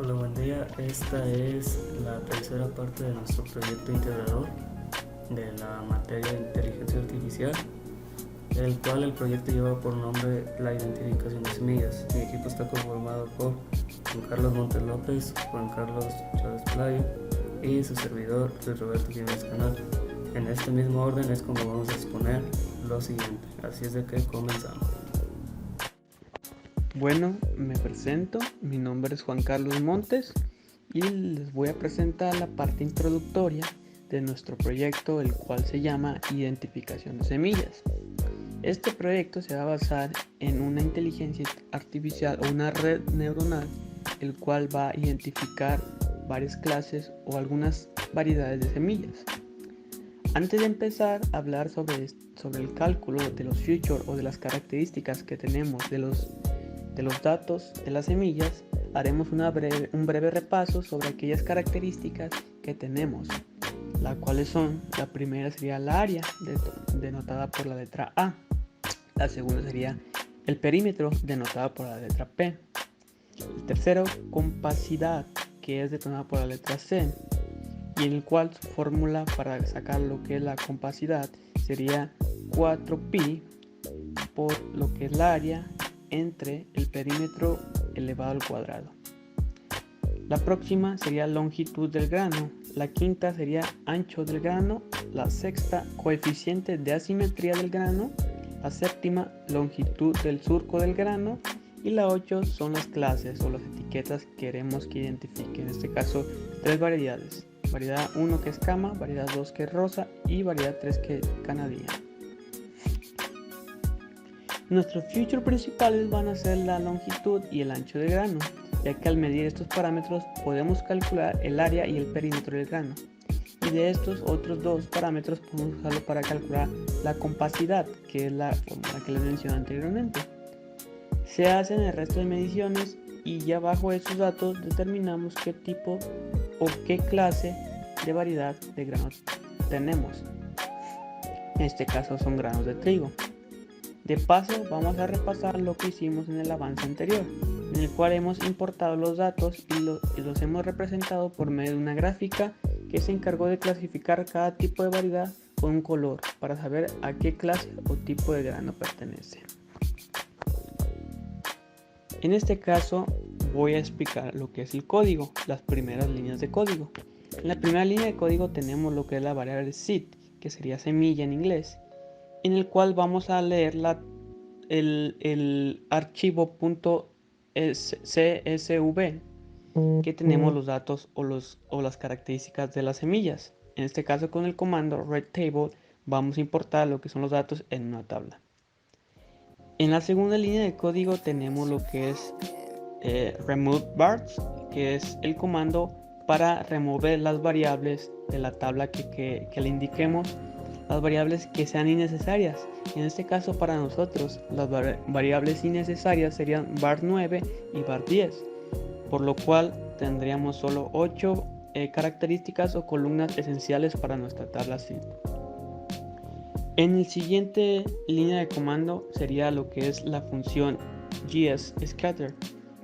Hola, buen día. Esta es la tercera parte de nuestro proyecto integrador de la materia de inteligencia artificial, el cual el proyecto lleva por nombre la identificación de semillas. Mi equipo está conformado por Juan Carlos Montes López, Juan Carlos Chávez Playa y su servidor Luis Roberto Jiménez Canal. En este mismo orden es como vamos a exponer lo siguiente, así es de que comenzamos. Bueno, me presento, mi nombre es Juan Carlos Montes y les voy a presentar la parte introductoria de nuestro proyecto, el cual se llama Identificación de Semillas. Este proyecto se va a basar en una inteligencia artificial o una red neuronal, el cual va a identificar varias clases o algunas variedades de semillas. Antes de empezar a hablar sobre el cálculo de los features o de las características que tenemos de los datos de las semillas, haremos un breve repaso sobre aquellas características que tenemos, las cuales son: la primera sería la área, denotada por la letra A; la segunda sería el perímetro, denotado por la letra P; el tercero, compacidad, que es denotada por la letra C, y en el cual su fórmula para sacar lo que es la compacidad sería 4pi por lo que es la área entre el perímetro elevado al cuadrado. La próxima sería longitud del grano, la quinta sería ancho del grano, la sexta coeficiente de asimetría del grano, la séptima longitud del surco del grano, y la 8 son las clases o las etiquetas que queremos que identifique, en este caso 3 variedades: variedad 1 que es cama, variedad 2 que es rosa y variedad 3 que es canadía. Nuestros features principales van a ser la longitud y el ancho del grano, ya que al medir estos parámetros podemos calcular el área y el perímetro del grano, y de estos otros dos parámetros podemos usarlo para calcular la compacidad, que es la fórmula que les mencioné anteriormente. Se hacen el resto de mediciones y ya bajo esos datos determinamos qué tipo o qué clase de variedad de granos tenemos. En este caso son granos de trigo. De paso, vamos a repasar lo que hicimos en el avance anterior, en el cual hemos importado los datos y los hemos representado por medio de una gráfica que se encargó de clasificar cada tipo de variedad con un color para saber a qué clase o tipo de grano pertenece. En este caso voy a explicar lo que es el código, las primeras líneas de código. En la primera línea de código tenemos lo que es la variable seed, que sería semilla en inglés, en el cual vamos a leer el archivo .csv, que tenemos los datos o las características de las semillas. En este caso, con el comando readTable vamos a importar lo que son los datos en una tabla. En la segunda línea de código tenemos lo que es removeVars, que es el comando para remover las variables de la tabla que le indiquemos, las variables que sean innecesarias. En este caso, para nosotros las variables innecesarias serían var9 y var10, por lo cual tendríamos solo 8 características o columnas esenciales para nuestra tabla seed. En la siguiente línea de comando sería lo que es la función GSScatter,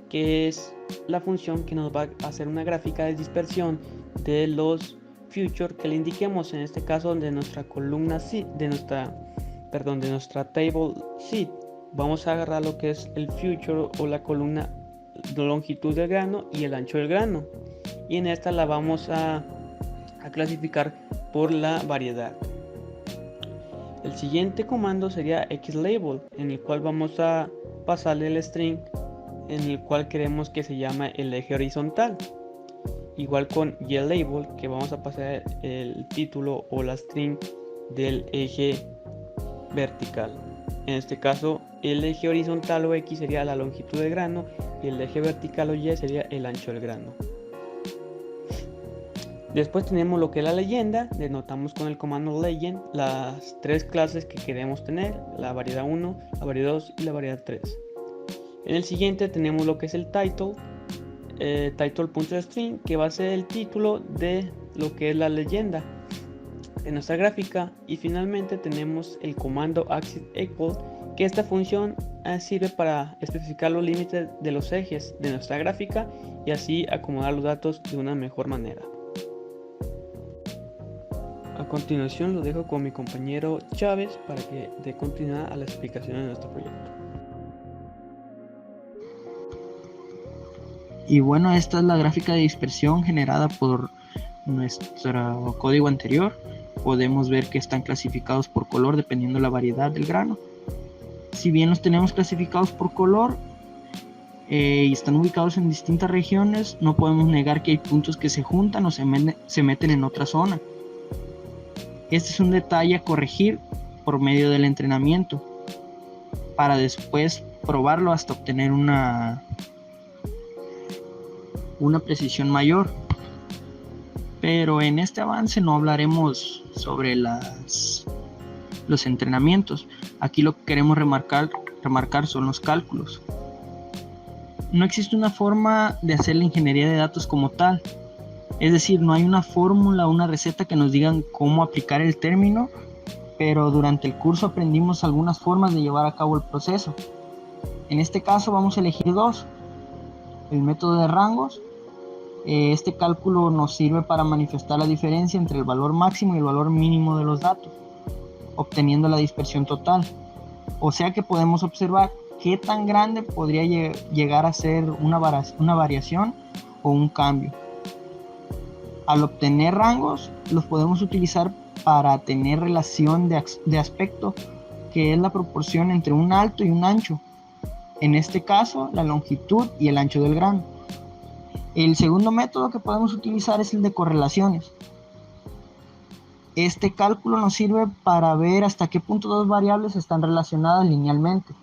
que es la función que nos va a hacer una gráfica de dispersión de los features que le indiquemos, en este caso de nuestra columna seed, de nuestra table seed. Vamos a agarrar lo que es el feature o la columna de longitud del grano y el ancho del grano, y en esta la vamos a clasificar por la variedad. El siguiente comando sería xlabel, en el cual vamos a pasarle el string en el cual queremos que se llame el eje horizontal. Igual con ylabel, que vamos a pasar el título o la string del eje vertical. En este caso, el eje horizontal o X sería la longitud del grano y el eje vertical o Y sería el ancho del grano. Después tenemos lo que es la leyenda, denotamos con el comando legend las 3 clases que queremos tener: la variedad 1, la variedad 2 y la variedad 3. En el siguiente tenemos lo que es el title, title.string, que va a ser el título de lo que es la leyenda en nuestra gráfica. Y finalmente tenemos el comando axis equal, que esta función sirve para especificar los límites de los ejes de nuestra gráfica y así acomodar los datos de una mejor manera. A continuación lo dejo con mi compañero Chávez para que dé continuidad a la explicación de nuestro proyecto. Y bueno, esta es la gráfica de dispersión generada por nuestro código anterior. Podemos ver que están clasificados por color dependiendo de la variedad del grano. Si bien los tenemos clasificados por color y están ubicados en distintas regiones, no podemos negar que hay puntos que se juntan o se meten en otra zona. Este es un detalle a corregir por medio del entrenamiento para después probarlo hasta obtener una precisión mayor. Pero en este avance no hablaremos sobre los entrenamientos. Aquí lo que queremos remarcar son los cálculos. No existe una forma de hacer la ingeniería de datos como tal. Es decir, no hay una fórmula o una receta que nos digan cómo aplicar el término, pero durante el curso aprendimos algunas formas de llevar a cabo el proceso. En este caso vamos a elegir dos. El método de rangos. Este cálculo nos sirve para manifestar la diferencia entre el valor máximo y el valor mínimo de los datos, obteniendo la dispersión total. O sea que podemos observar qué tan grande podría llegar a ser una variación o un cambio. Al obtener rangos, los podemos utilizar para tener relación de aspecto, que es la proporción entre un alto y un ancho. En este caso, la longitud y el ancho del grano. El segundo método que podemos utilizar es el de correlaciones. Este cálculo nos sirve para ver hasta qué punto dos variables están relacionadas linealmente.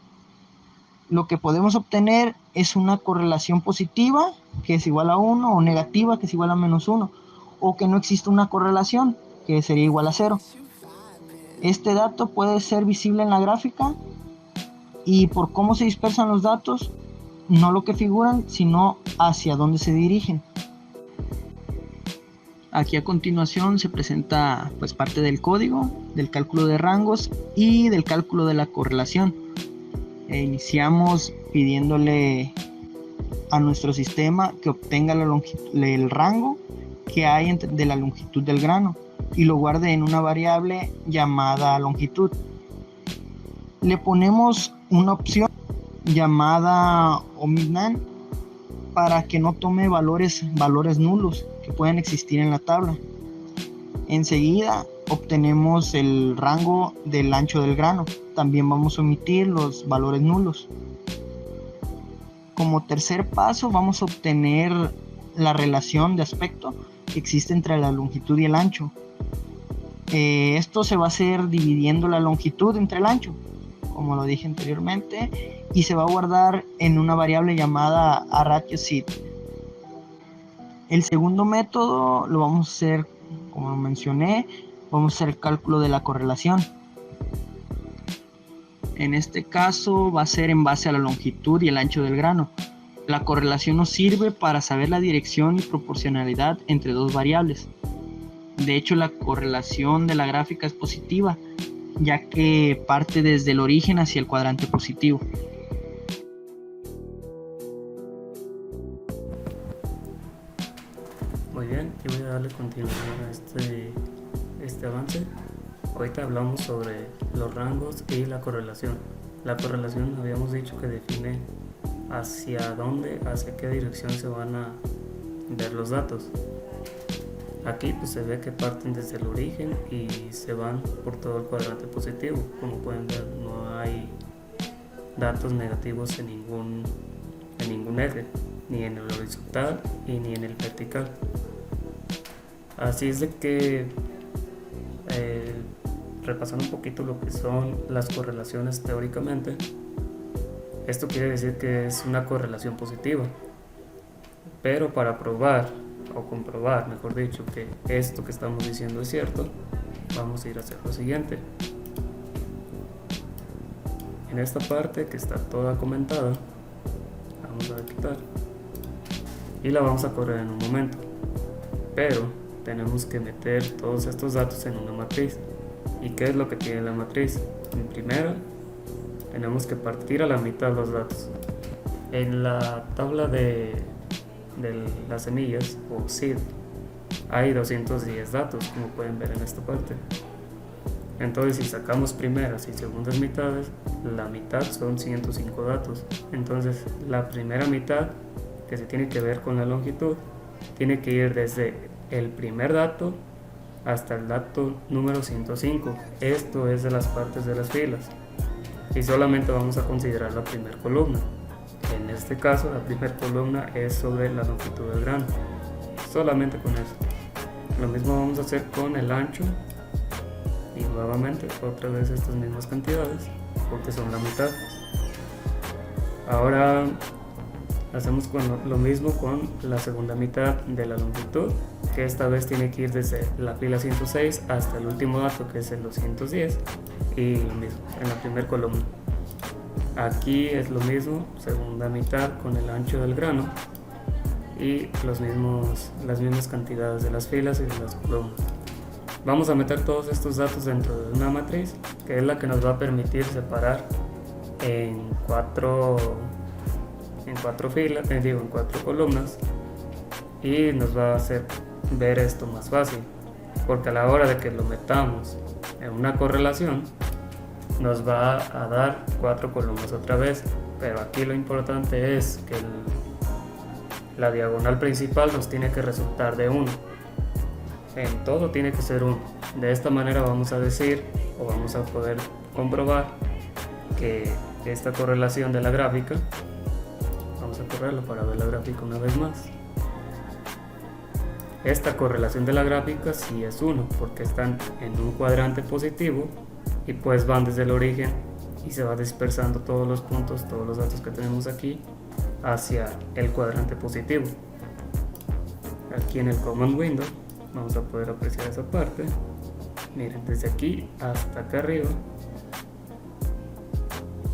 Lo que podemos obtener es una correlación positiva, que es igual a 1, o negativa, que es igual a menos 1, o que no existe una correlación, que sería igual a 0. Este dato puede ser visible en la gráfica y por cómo se dispersan los datos, no lo que figuran, sino hacia dónde se dirigen. Aquí a continuación se presenta pues parte del código, del cálculo de rangos y del cálculo de la correlación. Iniciamos pidiéndole a nuestro sistema que obtenga el rango que hay de la longitud del grano y lo guarde en una variable llamada longitud. Le ponemos una opción llamada omitNaN para que no tome valores nulos que pueden existir en la tabla. Enseguida obtenemos el rango del ancho del grano. También vamos a omitir los valores nulos. Como tercer paso vamos a obtener la relación de aspecto que existe entre la longitud y el ancho. Esto se va a hacer dividiendo la longitud entre el ancho, como lo dije anteriormente, y se va a guardar en una variable llamada arraySeed. El segundo método lo vamos a hacer, como lo mencioné, vamos a hacer el cálculo de la correlación. En este caso va a ser en base a la longitud y el ancho del grano. La correlación nos sirve para saber la dirección y proporcionalidad entre dos variables. De hecho, la correlación de la gráfica es positiva, ya que parte desde el origen hacia el cuadrante positivo. Muy bien, yo voy a darle continuación a este avance. Ahorita hablamos sobre los rangos y la correlación. La correlación habíamos dicho que define hacia qué dirección se van a ver los datos. Aquí pues se ve que parten desde el origen y se van por todo el cuadrante positivo. Como pueden ver, no hay datos negativos en ningún eje, ni en el horizontal y ni en el vertical. Así es de que repasando un poquito lo que son las correlaciones teóricamente, esto quiere decir que es una correlación positiva, pero para probar o comprobar, mejor dicho, que esto que estamos diciendo es cierto, vamos a ir a hacer lo siguiente. En esta parte que está toda comentada, vamos a quitar y la vamos a correr en un momento, pero tenemos que meter todos estos datos en una matriz. ¿Y qué es lo que tiene la matriz? En primera, tenemos que partir a la mitad los datos. En la tabla de las semillas o seed hay 210 datos, como pueden ver en esta parte. Entonces, si sacamos primeras y segundas mitades, la mitad son 105 datos. Entonces, la primera mitad, que se tiene que ver con la longitud, tiene que ir desde el primer dato hasta el dato número 105. Esto es de las partes de las filas. Y solamente vamos a considerar la primera columna. En este caso, la primera columna es sobre la longitud del grano. Solamente con eso. Lo mismo vamos a hacer con el ancho. Y nuevamente, otra vez estas mismas cantidades, porque son la mitad. Ahora hacemos lo mismo con la segunda mitad de la longitud, que esta vez tiene que ir desde la fila 106 hasta el último dato, que es el 210, y lo mismo en la primera columna. Aquí es lo mismo, segunda mitad con el ancho del grano y las mismas cantidades de las filas y de las columnas. Vamos a meter todos estos datos dentro de una matriz, que es la que nos va a permitir separar en cuatro columnas, y nos va a hacer ver esto más fácil, porque a la hora de que lo metamos en una correlación nos va a dar 4 columnas otra vez, pero aquí lo importante es que la diagonal principal nos tiene que resultar de 1. En todo tiene que ser 1. De esta manera vamos a decir, o vamos a poder comprobar, que esta correlación de la gráfica, vamos a correrlo para ver la gráfica una vez más. Esta correlación de la gráfica sí es 1, porque están en un cuadrante positivo y pues van desde el origen y se va dispersando todos los puntos, todos los datos que tenemos aquí hacia el cuadrante positivo. Aquí en el command window vamos a poder apreciar esa parte. Miren, desde aquí hasta acá arriba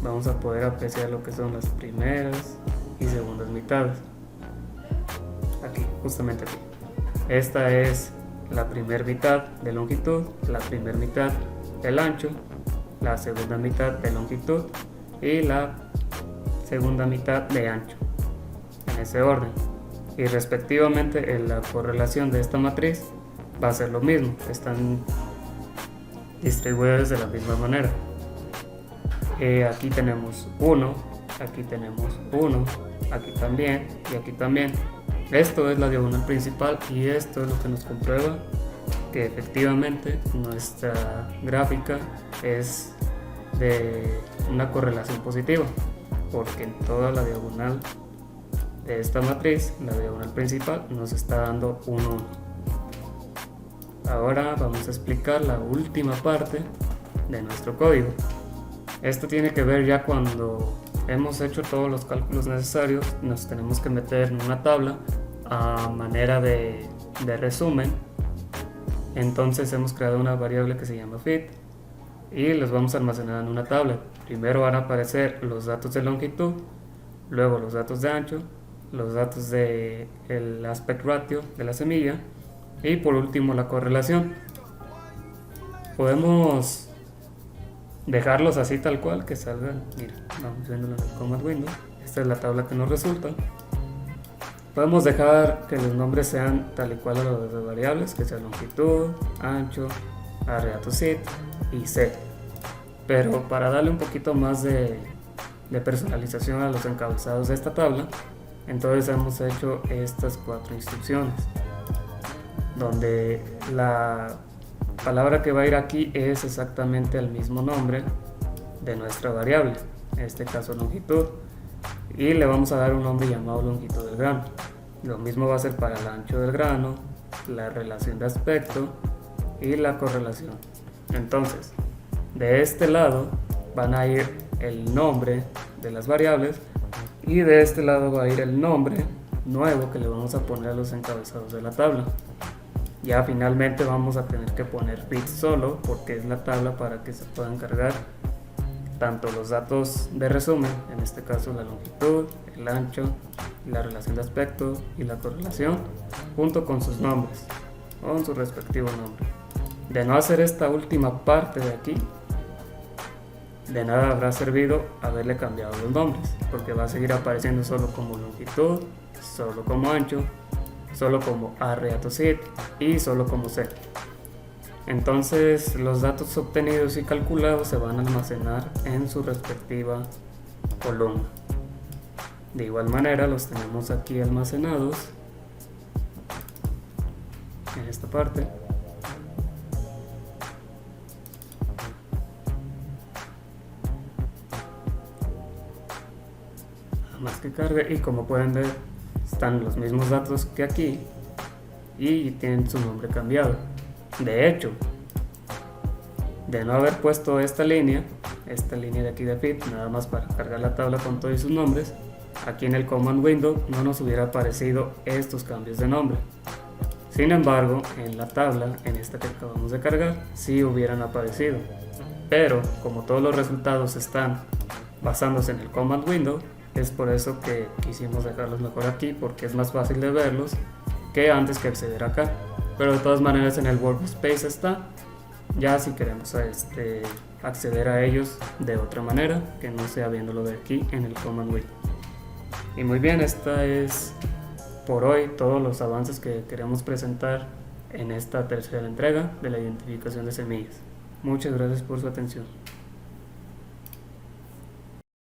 vamos a poder apreciar lo que son las primeras y segundas mitades. Aquí, justamente aquí. Esta es la primera mitad de longitud, la primera mitad del ancho, la segunda mitad de longitud y la segunda mitad de ancho, en ese orden. Y respectivamente en la correlación de esta matriz va a ser lo mismo, están distribuidas de la misma manera. Aquí tenemos 1, aquí tenemos 1, aquí también y aquí también. Esto es la diagonal principal y esto es lo que nos comprueba que efectivamente nuestra gráfica es de una correlación positiva, porque en toda la diagonal de esta matriz, la diagonal principal, nos está dando 1, 1. Ahora vamos a explicar la última parte de nuestro código. Esto tiene que ver ya cuando hemos hecho todos los cálculos necesarios, nos tenemos que meter en una tabla a manera de resumen. Entonces hemos creado una variable que se llama fit y los vamos a almacenar en una tabla. Primero van a aparecer los datos de longitud, luego los datos de ancho, los datos del aspect ratio de la semilla y por último la correlación. Podemos dejarlos así tal cual, que salgan. Mira, vamos viéndolo en el command window. Esta es la tabla que nos resulta. Podemos dejar que los nombres sean tal y cual a los de variables, que sea longitud, ancho, array to seed y set. Pero para darle un poquito más de personalización a los encabezados de esta tabla, entonces hemos hecho estas 4 instrucciones, donde la palabra que va a ir aquí es exactamente el mismo nombre de nuestra variable, en este caso longitud, y le vamos a dar un nombre llamado longitud del grano. Lo mismo va a ser para el ancho del grano, la relación de aspecto y la correlación. Entonces, de este lado van a ir el nombre de las variables y de este lado va a ir el nombre nuevo que le vamos a poner a los encabezados de la tabla. Ya finalmente vamos a tener que poner fit solo, porque es la tabla para que se puedan cargar tanto los datos de resumen, en este caso la longitud, el ancho, la relación de aspecto y la correlación, junto con sus nombres, con su respectivo nombre. De no hacer esta última parte de aquí, De nada habrá servido haberle cambiado los nombres, porque va a seguir apareciendo solo como longitud, solo como ancho, solo como array to Z y solo como Z. Entonces los datos obtenidos y calculados se van a almacenar en su respectiva columna. De igual manera los tenemos aquí almacenados en esta parte. Más que cargue, y como pueden ver están los mismos datos que aquí y tienen su nombre cambiado. De hecho, de no haber puesto esta línea de aquí de fit nada más para cargar la tabla con todos sus nombres, aquí en el command window no nos hubiera aparecido estos cambios de nombre. Sin embargo, en la tabla, en esta que acabamos de cargar, sí hubieran aparecido, pero como todos los resultados están basándose en el command window, es por eso que quisimos dejarlos mejor aquí, porque es más fácil de verlos que antes que acceder acá. Pero de todas maneras en el workspace está, ya si queremos acceder a ellos de otra manera que no sea viéndolo de aquí en el command window. Y muy bien, esta es por hoy todos los avances que queremos presentar en esta tercera entrega de la identificación de semillas. Muchas gracias por su atención.